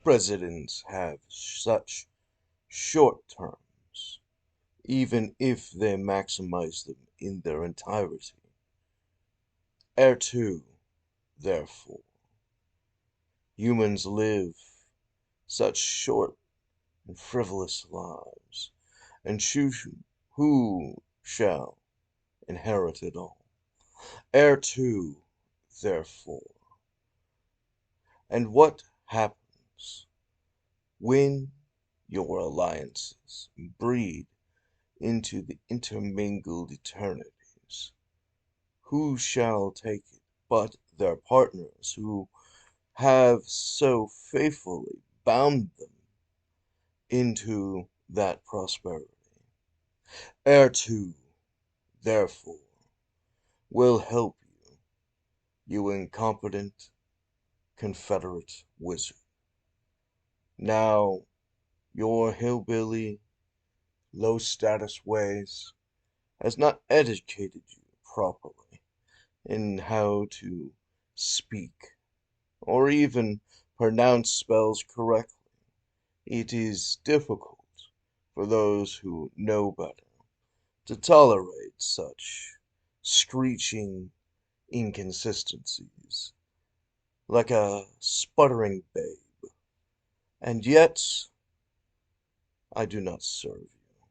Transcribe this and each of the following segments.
presidents have such short terms, even if they maximize them in their entirety. Errtu, therefore, humans live such short and frivolous lives, and choose who shall inherit it all. Errtu, therefore. And what happens when your alliances breed into the intermingled eternities? Who shall take it but their partners who have so faithfully bound them into that prosperity? Errtu, therefore, will help you, you incompetent Confederate wizard. Now, your hillbilly, low-status ways has not educated you properly in how to speak or even pronounce spells correctly. It is difficult for those who know better to tolerate such screeching inconsistencies, like a sputtering babe. And yet, I do not serve you.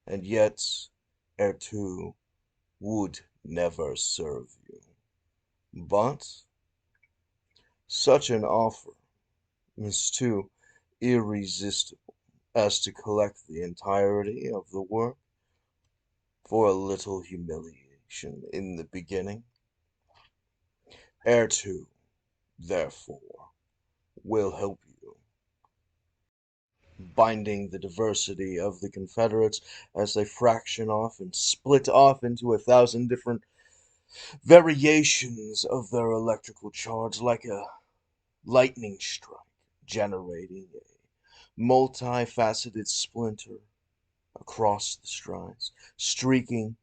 And yet, Errtu would never serve you. But such an offer is too irresistible as to collect the entirety of the work for a little humiliation in the beginning. Errtu, therefore, will help you, binding the diversity of the Confederates as they fraction off and split off into 1,000 different variations of their electrical charge, like a lightning strike, generating a multifaceted splinter across the strides, streaking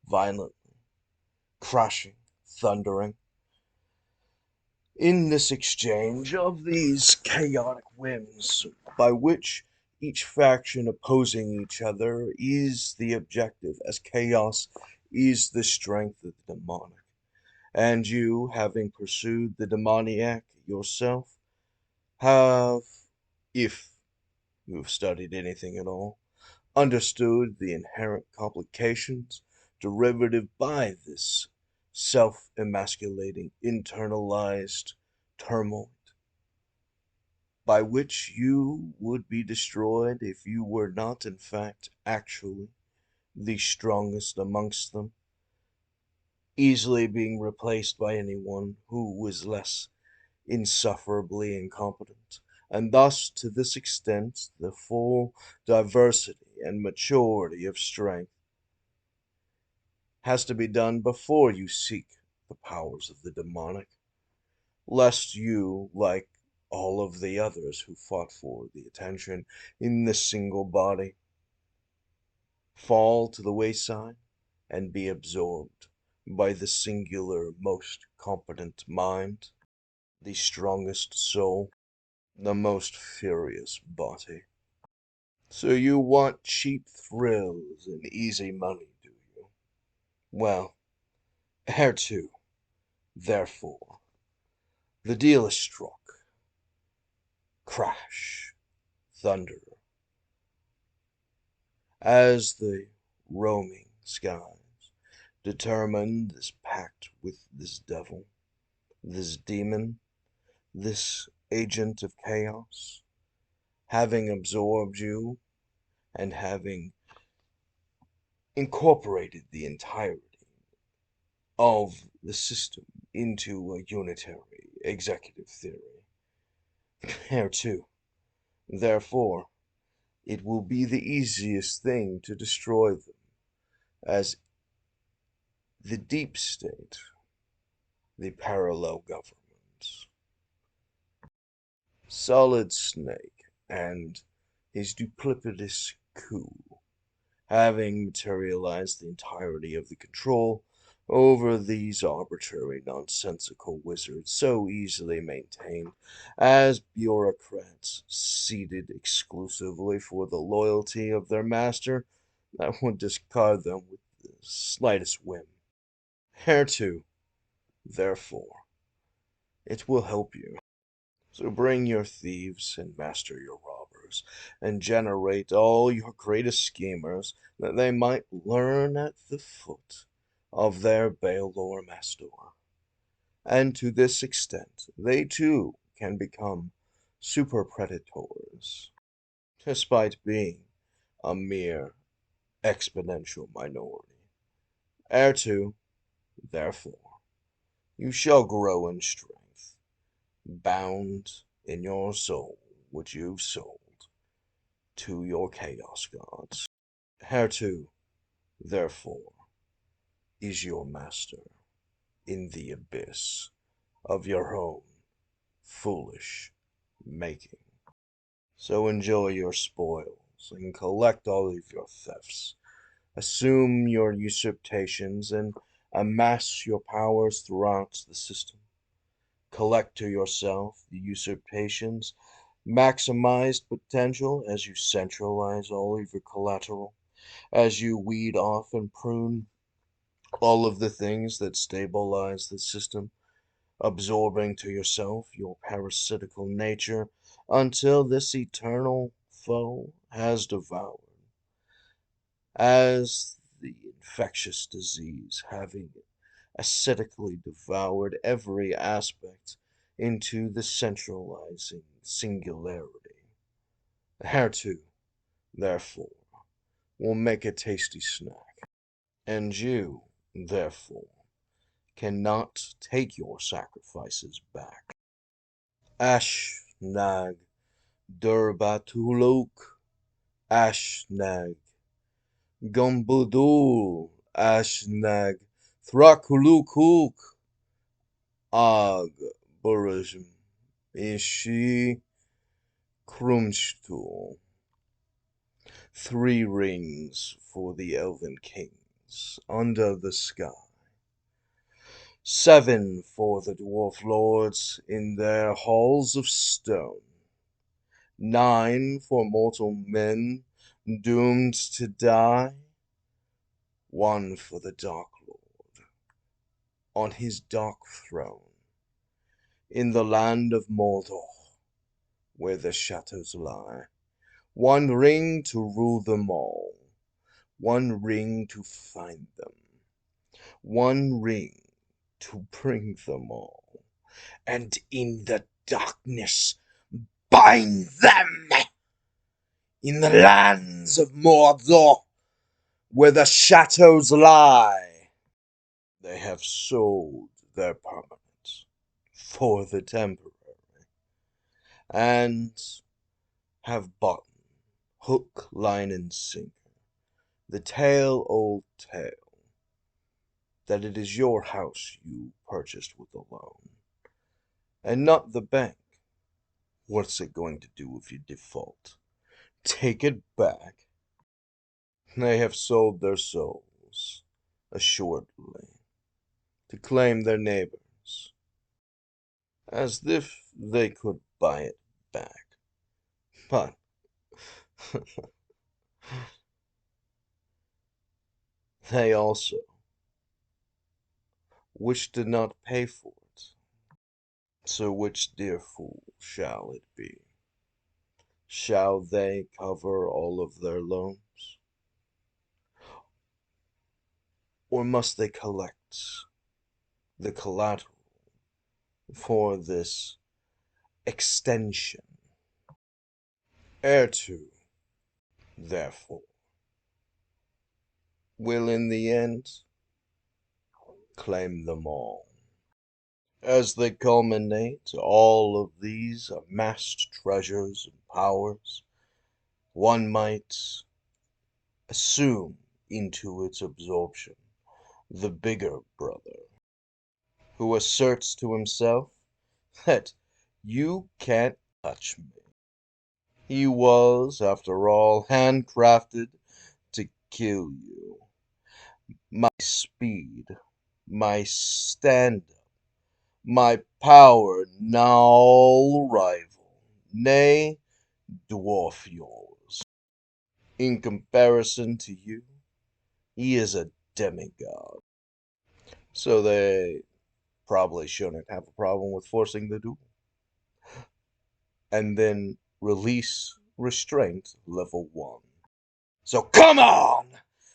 violently, crashing, thundering. In this exchange of these chaotic whims, by which each faction opposing each other is the objective, as chaos is the strength of the demonic, and you, having pursued the demoniac yourself, have, if you have studied anything at all, understood the inherent complications derivative by this self-emasculating internalized turmoil, by which you would be destroyed if you were not in fact actually the strongest amongst them, easily being replaced by anyone who was less insufferably incompetent, and thus to this extent the full diversity and maturity of strength has to be done before you seek the powers of the demonic, lest you, like all of the others who fought for the attention in this single body, fall to the wayside and be absorbed by the singular most competent mind, the strongest soul, the most furious body. So you want cheap thrills and easy money, do you? Well, Errtu, therefore, the deal is struck. Crash, thunder, as the roaming skies determine this pact with this devil, this demon, this agent of chaos, having absorbed you and having incorporated the entirety of the system into a unitary executive theory. Errtu, therefore, it will be the easiest thing to destroy them, as the deep state, the parallel governments, Solid Snake, and his duplicitous coup, having materialized the entirety of the control over these arbitrary, nonsensical wizards so easily maintained as bureaucrats seated exclusively for the loyalty of their master that would discard them with the slightest whim. Errtu, therefore, it will help you. So bring your thieves and master your robbers, and generate all your greatest schemers, that they might learn at the foot of their Baelor master. And to this extent, they too can become super predators, despite being a mere exponential minority. Errtu, therefore, you shall grow in strength, bound in your soul which you've sold to your chaos gods. Errtu, therefore, is your master in the abyss of your own foolish making. So enjoy your spoils and collect all of your thefts. Assume your usurpations and amass your powers throughout the system. Collect to yourself the usurpations, maximize potential as you centralize all of your collateral, as you weed off and prune all of the things that stabilize the system, absorbing to yourself your parasitical nature until this eternal foe has devoured, as the infectious disease having ascetically devoured every aspect into the centralizing singularity. Errtu, therefore, will make a tasty snack, and you, therefore, cannot take your sacrifices back. Ashnag Durbatuluk, Ashnag Gumbudul, Ashnag Thrakulukuk, Ag Burism, Ishi Krumstul. 3 rings for the elven kings under the sky. 7 for the dwarf lords in their halls of stone. 9 for mortal men doomed to die. 1 for the Dark Lord on his dark throne in the land of Mordor, where the shadows lie. 1 ring to rule them all. 1 ring to find them. 1 ring to bring them all. And in the darkness bind them in the lands of Mordor, where the shadows lie. They have sold their permanent for the temporary, and have bought hook, line, and sinker the tale-old tale that it is your house you purchased with a loan, and not the bank. What's it going to do if you default? Take it back? They have sold their souls, assuredly, to claim their neighbors, as if they could buy it back. But they also, which did not pay for it. So which dear fool shall it be? Shall they cover all of their loans? Or must they collect the collateral for this extension? Errtu, therefore, will in the end claim them all. As they culminate all of these amassed treasures and powers, one might assume into its absorption the bigger brother, who asserts to himself that you can't touch me. He was, after all, handcrafted to kill you. My speed, my stand-up, my power now rival, nay, dwarf yours. In comparison to you, he is a demigod. So they probably shouldn't have a problem with forcing the duel. And then release restraint level 1. So come on!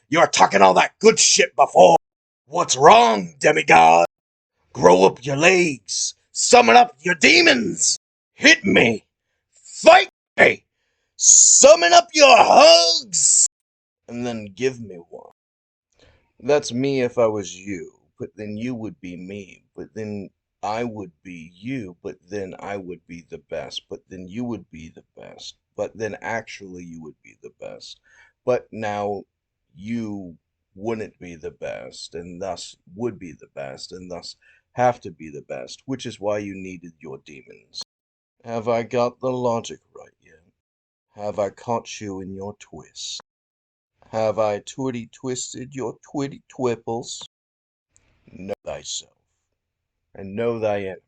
You were talking all that good shit before. What's wrong, demigod? Grow up your legs. Summon up your demons. Hit me. Fight me. Summon up your hugs. And then give me one. That's me if I was you, but then you would be me, but then I would be you, but then I would be the best, but then you would be the best, but then actually you would be the best. But now you wouldn't be the best, and thus would be the best, and thus have to be the best, which is why you needed your demons. Have I got the logic right yet? Have I caught you in your twist? Have I twitty twisted your twitty twipples? Know thyself, and know thy enemy,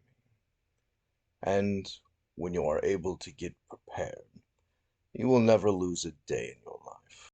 and when you are able to get prepared, you will never lose a day in your life.